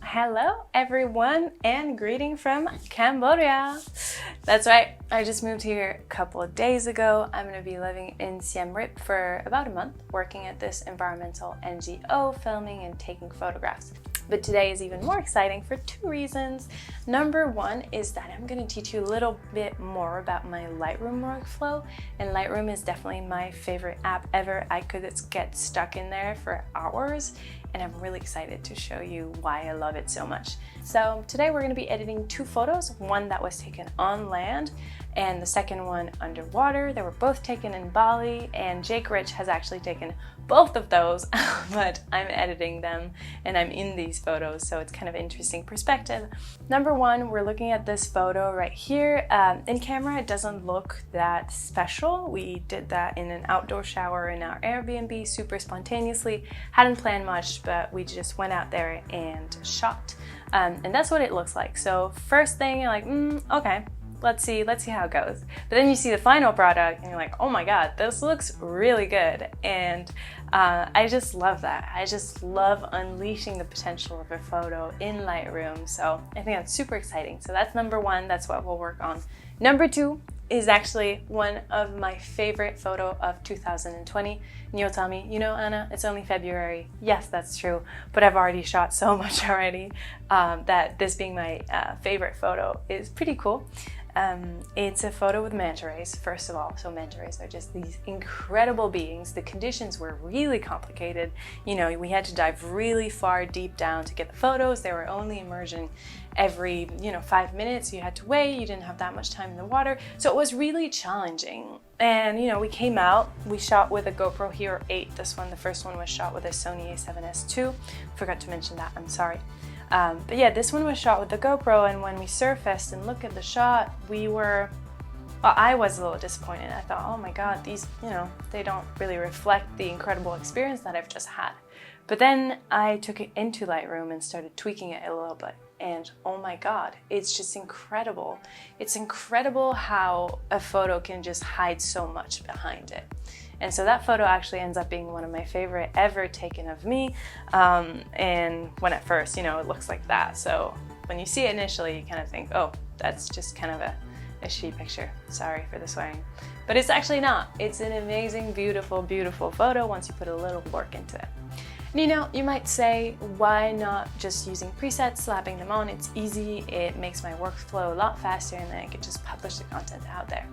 Hello everyone and greeting from Cambodia. That's right, I just moved here a couple of days ago. I'm going to be living in Siem Reap for about a month, working at this environmental NGO, filming and taking photographs. But today is even more exciting for two reasons. Number one is that I'm going to teach you a little bit more about my Lightroom workflow, and Lightroom is definitely my favorite app ever. I could get stuck in there for hours, and I'm really excited to show you why I love it so much. So today we're going to be editing two photos, one that was taken on land and the second one underwater. They were both taken in Bali, and Jake Rich has actually taken both of those, but I'm editing them and I'm in these photos, so it's kind of interesting perspective. Number one, we're looking at this photo right here. In camera, it doesn't look that special. We did that in an outdoor shower in our Airbnb, super spontaneously. Hadn't planned much, but we just went out there and shot. And that's what it looks like. So first thing, you're like, okay. Let's see how it goes. But then you see the final product and you're like, oh my god, this looks really good. And I just love that. I just love unleashing the potential of a photo in Lightroom. So I think that's super exciting. So that's number one, that's what we'll work on. Number two is actually one of my favorite photo of 2020. And you'll tell me, you know, Anna, it's only February. Yes, that's true, but I've already shot so much already that this being my favorite photo is pretty cool. It's a photo with manta rays, first of all. So manta rays are just these incredible beings. The conditions were really complicated. You know, we had to dive really far deep down to get the photos. They were only immersion every, 5 minutes. You had to wait. You didn't have that much time in the water. So it was really challenging. And, we came out, we shot with a GoPro Hero 8. This one, the first one was shot with a Sony a7S II. Forgot to mention that, I'm sorry. But yeah, this one was shot with the GoPro, and when we surfaced and looked at the shot, I was a little disappointed. I thought, oh my god, these, they don't really reflect the incredible experience that I've just had. But then I took it into Lightroom and started tweaking it a little bit, and oh my god, it's just incredible. It's incredible how a photo can just hide so much behind it. And so that photo actually ends up being one of my favorite ever taken of me. And when at first, it looks like that. So when you see it initially, you kind of think, oh, that's just kind of a sheet picture. Sorry for the swearing. But it's actually not. It's an amazing, beautiful, beautiful photo once you put a little work into it. And you might say, why not just using presets, slapping them on? It's easy, it makes my workflow a lot faster, and then I can just publish the content out there.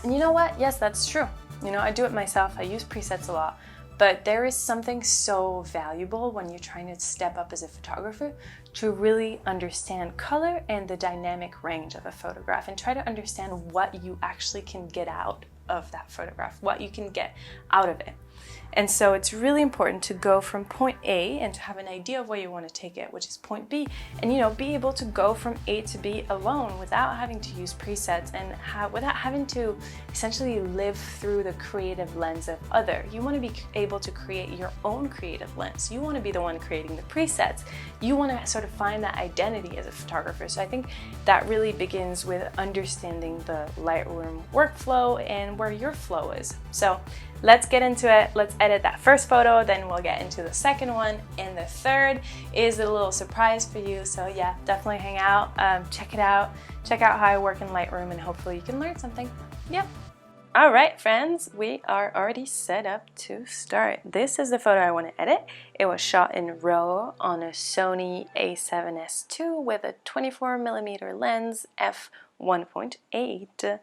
And you know what? Yes, that's true. I do it myself. I use presets a lot. But there is something so valuable when you're trying to step up as a photographer to really understand color and the dynamic range of a photograph, and try to understand what you actually can get out of that photograph, what you can get out of it. And so it's really important to go from point A and to have an idea of where you want to take it, which is point B, and be able to go from A to B alone without having to use presets and without having to essentially live through the creative lens of other. You want to be able to create your own creative lens. You want to be the one creating the presets. You want to sort of find that identity as a photographer. So I think that really begins with understanding the Lightroom workflow and where your flow is. So let's get into it. Let's edit that first photo, then we'll get into the second one, and the third is a little surprise for you. So yeah, definitely hang out, check it out, check out how I work in Lightroom, and hopefully you can learn something. Yep. All right, friends, we are already set up to start. This is the photo I want to edit. It was shot in RAW on a Sony a7S II with a 24mm lens f1.8.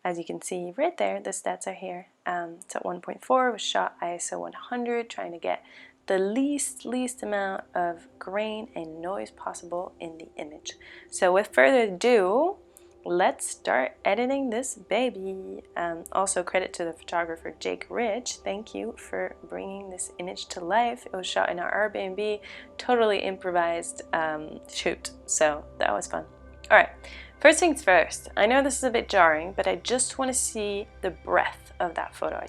As you can see right there, the stats are here. It's at 1.4, it was shot ISO 100, trying to get the least amount of grain and noise possible in the image. So with further ado, let's start editing this baby. Also credit to the photographer Jake Rich. Thank you for bringing this image to life. It was shot in our Airbnb, totally improvised shoot, so that was fun. All right. First things first, I know this is a bit jarring, but I just want to see the breadth of that photo.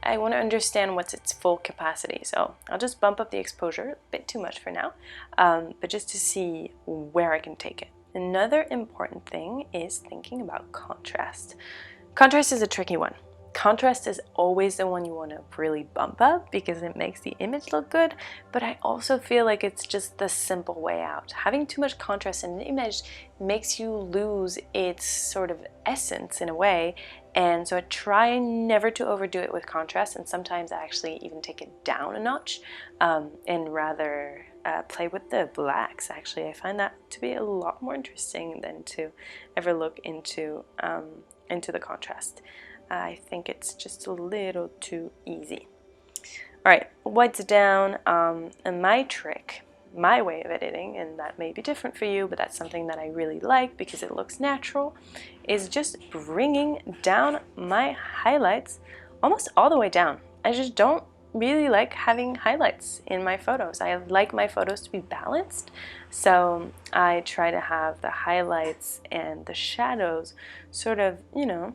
I want to understand what's its full capacity. So I'll just bump up the exposure, a bit too much for now, but just to see where I can take it. Another important thing is thinking about contrast. Contrast is a tricky one. Contrast is always the one you want to really bump up because it makes the image look good, but I also feel like it's just the simple way out. Having too much contrast in an image makes you lose its sort of essence in a way, and so I try never to overdo it with contrast, and sometimes I actually even take it down a notch and rather play with the blacks. Actually, I find that to be a lot more interesting than to ever look into the contrast. I think it's just a little too easy. Alright, whites down, and my trick, my way of editing, and that may be different for you, but that's something that I really like because it looks natural, is just bringing down my highlights almost all the way down. I just don't really like having highlights in my photos. I like my photos to be balanced, so I try to have the highlights and the shadows sort of, you know,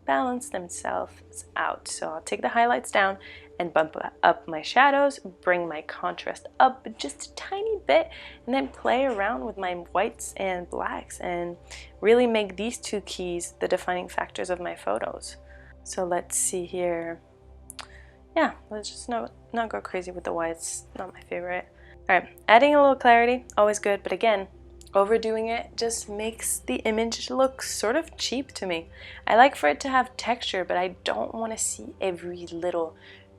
balance themselves out. So I'll take the highlights down and bump up my shadows, bring my contrast up just a tiny bit, and then play around with my whites and blacks and really make these two keys the defining factors of my photos. So let's see here. Yeah, let's just not go crazy with the whites, not my favorite. Alright, adding a little clarity, always good, but again, overdoing it just makes the image look sort of cheap to me. I like for it to have texture, but I don't want to see every little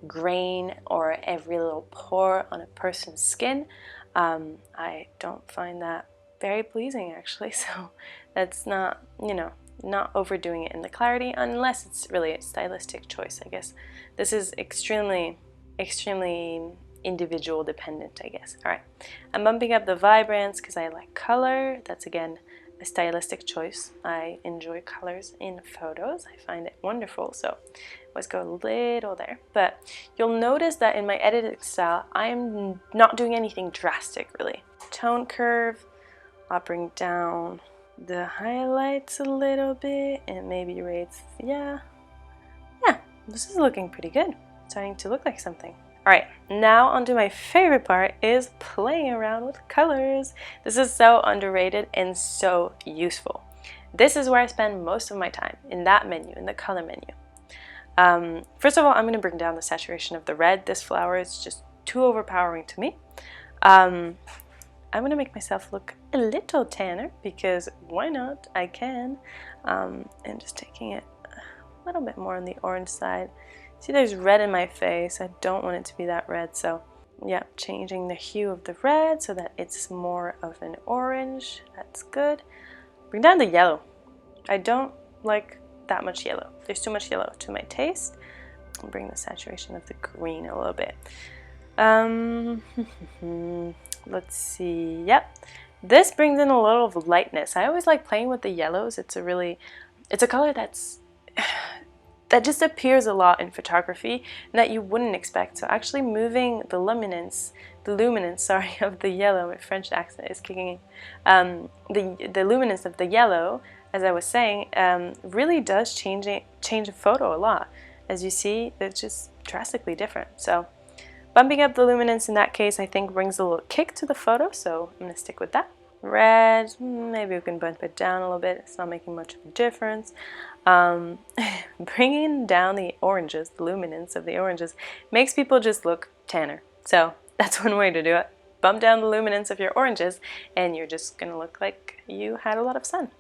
grain or every little pore on a person's skin. I don't find that very pleasing actually, so that's not, you know, not overdoing it in the clarity unless it's really a stylistic choice. I guess this is extremely individual dependent, I guess. Alright, I'm bumping up the Vibrance because I like color. That's again a stylistic choice. I enjoy colors in photos. I find it wonderful, so let's go a little there. But you'll notice that in my editing style, I'm not doing anything drastic really. Tone curve, I'll bring down the highlights a little bit and maybe raise, yeah, this is looking pretty good. It's starting to look like something. Alright, now onto my favorite part is playing around with colors. This is so underrated and so useful. This is where I spend most of my time, in that menu, in the color menu. First of all, I'm going to bring down the saturation of the red. This flower is just too overpowering to me. I'm going to make myself look a little tanner because why not? I can. And just taking it a little bit more on the orange side. See, there's red in my face. I don't want it to be that red, so yeah, changing the hue of the red so that it's more of an orange. That's good. Bring down the yellow. I don't like that much yellow. There's too much yellow to my taste. I'll bring the saturation of the green a little bit. Let's see. Yep. This brings in a little of lightness. I always like playing with the yellows. It's a color that just appears a lot in photography that you wouldn't expect. So actually moving the luminance of the yellow, my French accent is kicking in. The luminance of the yellow, as I was saying, really does change a photo a lot. As you see, it's just drastically different. So bumping up the luminance in that case, I think brings a little kick to the photo, so I'm going to stick with that. Red, maybe we can bump it down a little bit. It's not making much of a difference. Bringing down the oranges, the luminance of the oranges, makes people just look tanner. So that's one way to do it. Bump down the luminance of your oranges, and you're just going to look like you had a lot of sun,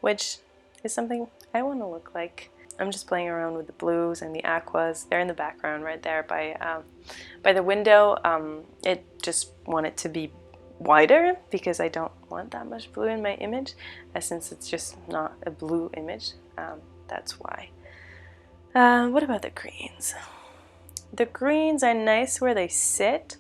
which is something I want to look like. I'm just playing around with the blues and the aquas. They're in the background right there by the window. It just want it to be wider because I don't want that much blue in my image, since it's just not a blue image. That's why. What about the greens? The greens are nice where they sit.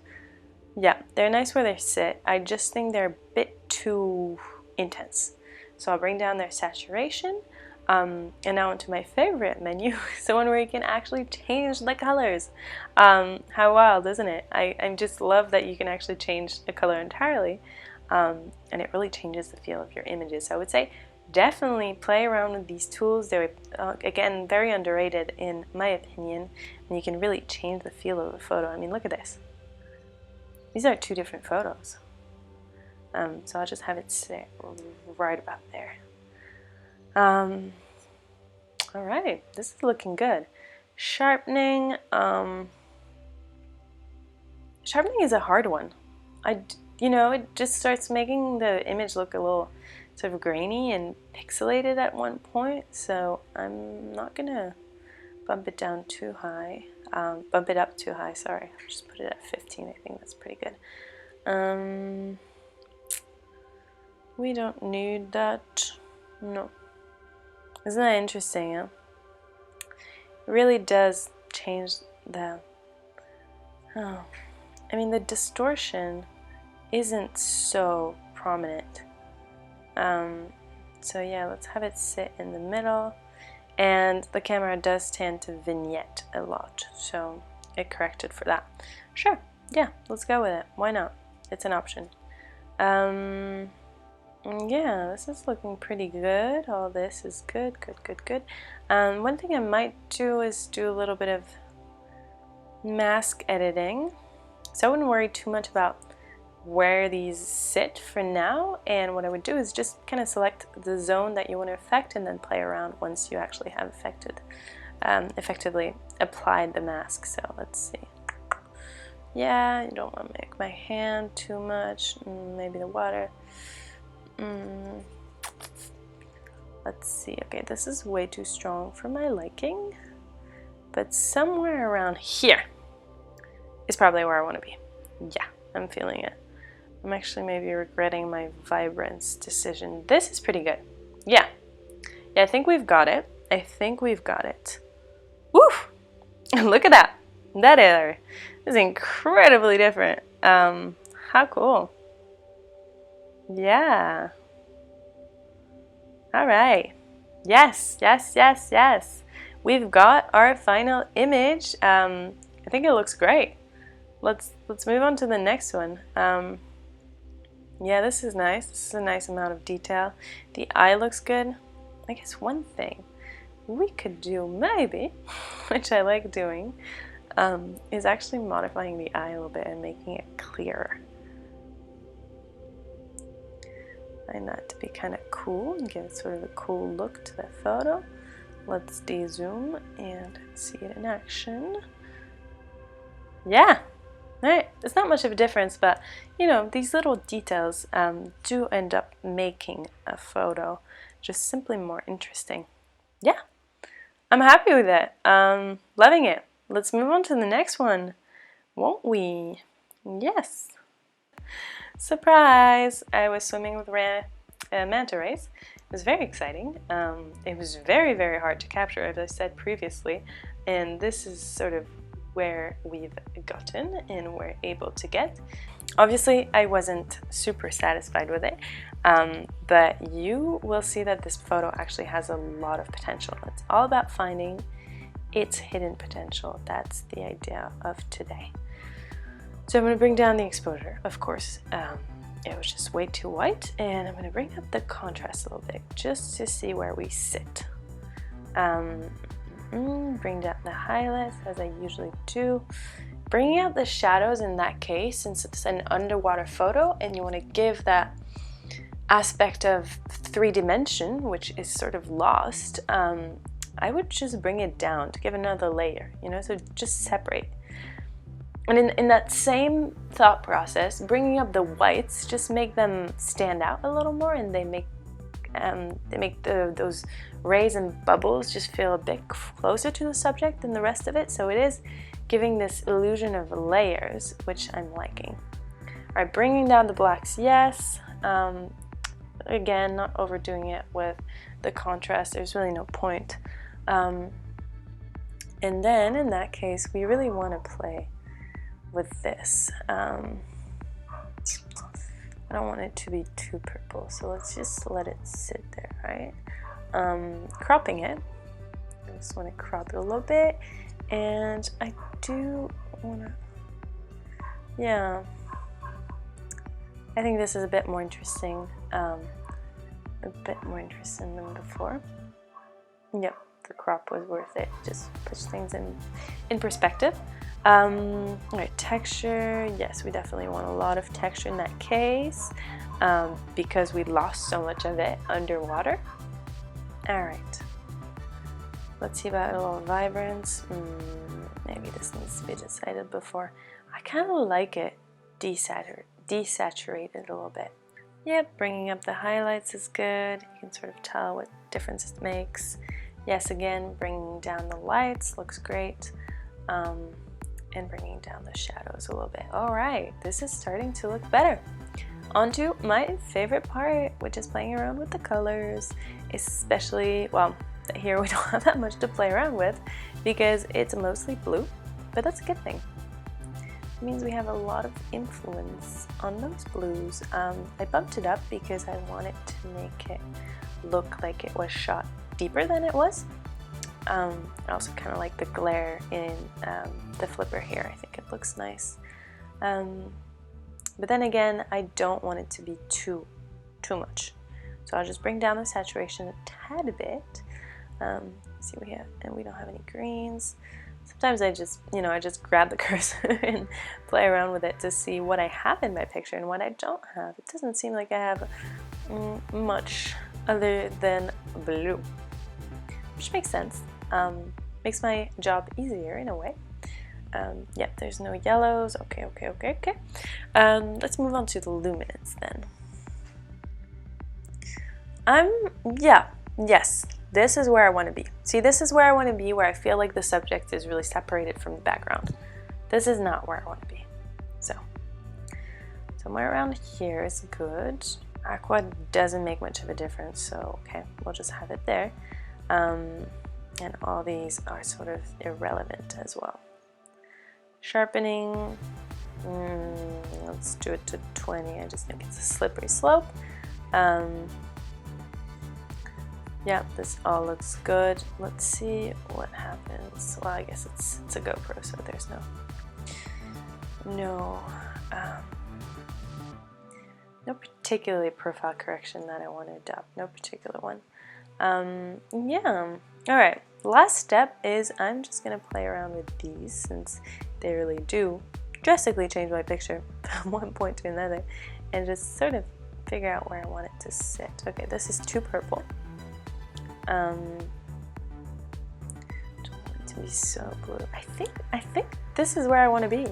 Yeah, they're nice where they sit. I just think they're a bit too intense. So I'll bring down their saturation. And now onto my favorite menu, the one where you can actually change the colors. How wild, isn't it? I just love that you can actually change the color entirely, and it really changes the feel of your images. So I would say definitely play around with these tools. They're, again, very underrated in my opinion, and you can really change the feel of the photo. I mean, look at this. These are two different photos. So I'll just have it sit right about there. Alright, this is looking good. Sharpening. Sharpening is a hard one. You know, it just starts making the image look a little sort of grainy and pixelated at one point, so I'm not gonna bump it down too high. Bump it up too high, sorry. I'll just put it at 15, I think that's pretty good. We don't need that. No. Isn't that interesting, yeah? It really does change the... Oh. I mean, the distortion isn't so prominent. So yeah, let's have it sit in the middle. And the camera does tend to vignette a lot, so it corrected for that. Sure, yeah, let's go with it. Why not? It's an option. Yeah, this is looking pretty good. All this is good, good. One thing I might do is do a little bit of mask editing. So I wouldn't worry too much about where these sit for now, and what I would do is just kind of select the zone that you want to affect and then play around once you actually have effectively applied the mask. So let's see. Yeah, you don't want to make my hand too much. Maybe the water. Let's see. Okay, this is way too strong for my liking, but somewhere around here is probably where I want to be. Yeah, I'm feeling it. I'm actually maybe regretting my Vibrance decision. This is pretty good. Yeah, I think we've got it. Woo! Look at that. That is incredibly different. How cool. Yeah. All right. Yes. We've got our final image. I think it looks great. Let's move on to the next one. Yeah, this is nice. This is a nice amount of detail. The eye looks good. I guess one thing we could do maybe, which I like doing, is actually modifying the eye a little bit and making it clearer. I find that to be kind of cool and give it sort of a cool look to the photo. Let's de-zoom and see it in action. Yeah. Alright, it's not much of a difference, but you know, these little details do end up making a photo just simply more interesting. Yeah, I'm happy with it. Loving it. Let's move on to the next one, won't we? Yes. Surprise! I was swimming with manta rays. It was very exciting. It was very, very hard to capture, as I said previously, and this is sort of where we've gotten and we're able to get. Obviously, I wasn't super satisfied with it, but you will see that this photo actually has a lot of potential. It's all about finding its hidden potential. That's the idea of today. So I'm going to bring down the exposure. Of course, it was just way too white, and I'm going to bring up the contrast a little bit just to see where we sit. Bring down the highlights as I usually do. Bringing out the shadows in that case, since it's an underwater photo and you want to give that aspect of 3D, which is sort of lost, I would just bring it down to give another layer, you know, so just separate. And in that same thought process, bringing up the whites, just make them stand out a little more, and they make those rays and bubbles just feel a bit closer to the subject than the rest of it. So it is giving this illusion of layers, which I'm liking. All right, bringing down the blacks, yes. Again, not overdoing it with the contrast. There's really no point. And then in that case, we really want to play with this. I don't want it to be too purple, so let's just let it sit there, right? Cropping it. I just want to crop it a little bit, and I do want to, yeah. I think this is a bit more interesting, than before. Yep, the crop was worth it. Just puts things in perspective. Alright, texture, yes, we definitely want a lot of texture in that case, because we lost so much of it underwater. Alright, Let's see about a little vibrance. Maybe this needs to be decided before. I kind of like it desaturated a little bit. Yep, bringing up the highlights is good. You can sort of tell what difference it makes. Yes, again, bringing down the lights looks great. And bringing down the shadows a little bit. All right, this is starting to look better. On to my favorite part, which is playing around with the colors, especially, well, here we don't have that much to play around with because it's mostly blue, but that's a good thing. It means we have a lot of influence on those blues. I bumped it up because I wanted to make it look like it was shot deeper than it was. I also kind of like the glare in the flipper here. I think it looks nice. But then again, I don't want it to be too much. So I'll just bring down the saturation a tad bit. See, we don't have any greens. Sometimes I just grab the cursor and play around with it to see what I have in my picture and what I don't have. It doesn't seem like I have much other than blue, which makes sense. Makes my job easier in a way. Yep, there's no yellows. Okay. Let's move on to the luminance then. Yes, this is where I want to be. See, this is where I want to be, where I feel like the subject is really separated from the background. This is not where I want to be. So, somewhere around here is good. Aqua doesn't make much of a difference, so okay, we'll just have it there. And all these are sort of irrelevant as well. Sharpening, let's do it to 20. I just think it's a slippery slope. Yeah, this all looks good. Let's see what happens. Well, I guess it's a GoPro, so there's no particularly profile correction that I want to adopt. No particular one. Yeah. All right. Last step is I'm just gonna play around with these since they really do drastically change my picture from one point to another, and just sort of figure out where I want it to sit. Okay, this is too purple. Don't want it to be so blue. I think this is where I want to be.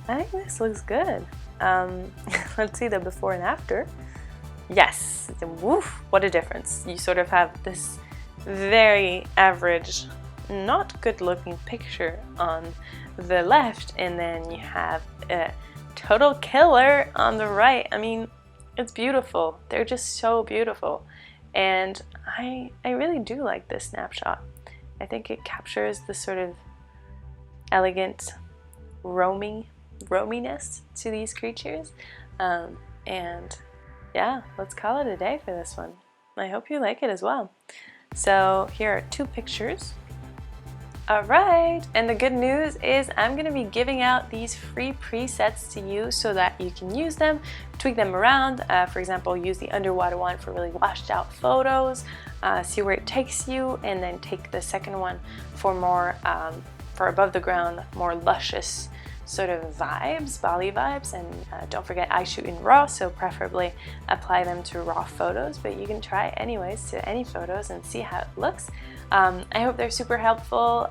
I think this looks good. Let's see the before and after. Yes, woof, what a difference. You sort of have this very average, not good looking picture on the left, and then you have a total killer on the right. I mean, it's beautiful. They're just so beautiful. And I really do like this snapshot. I think it captures the sort of elegant roaminess to these creatures. And yeah, let's call it a day for this one. I hope you like it as well. So here are 2 pictures. Alright, and the good news is I'm going to be giving out these free presets to you so that you can use them, tweak them around. For example, use the underwater one for really washed out photos, see where it takes you, and then take the second one for more, for above the ground, more luscious sort of vibes, Bali vibes. And don't forget, I shoot in RAW, so preferably apply them to RAW photos, but you can try anyways to any photos and see how it looks. I hope they're super helpful.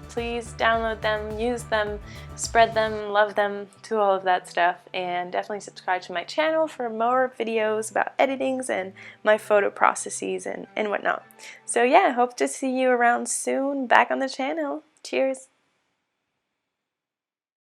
Please download them, use them, spread them, love them, do all of that stuff, and definitely subscribe to my channel for more videos about editings and my photo processes and whatnot. So yeah, hope to see you around soon back on the channel. Cheers!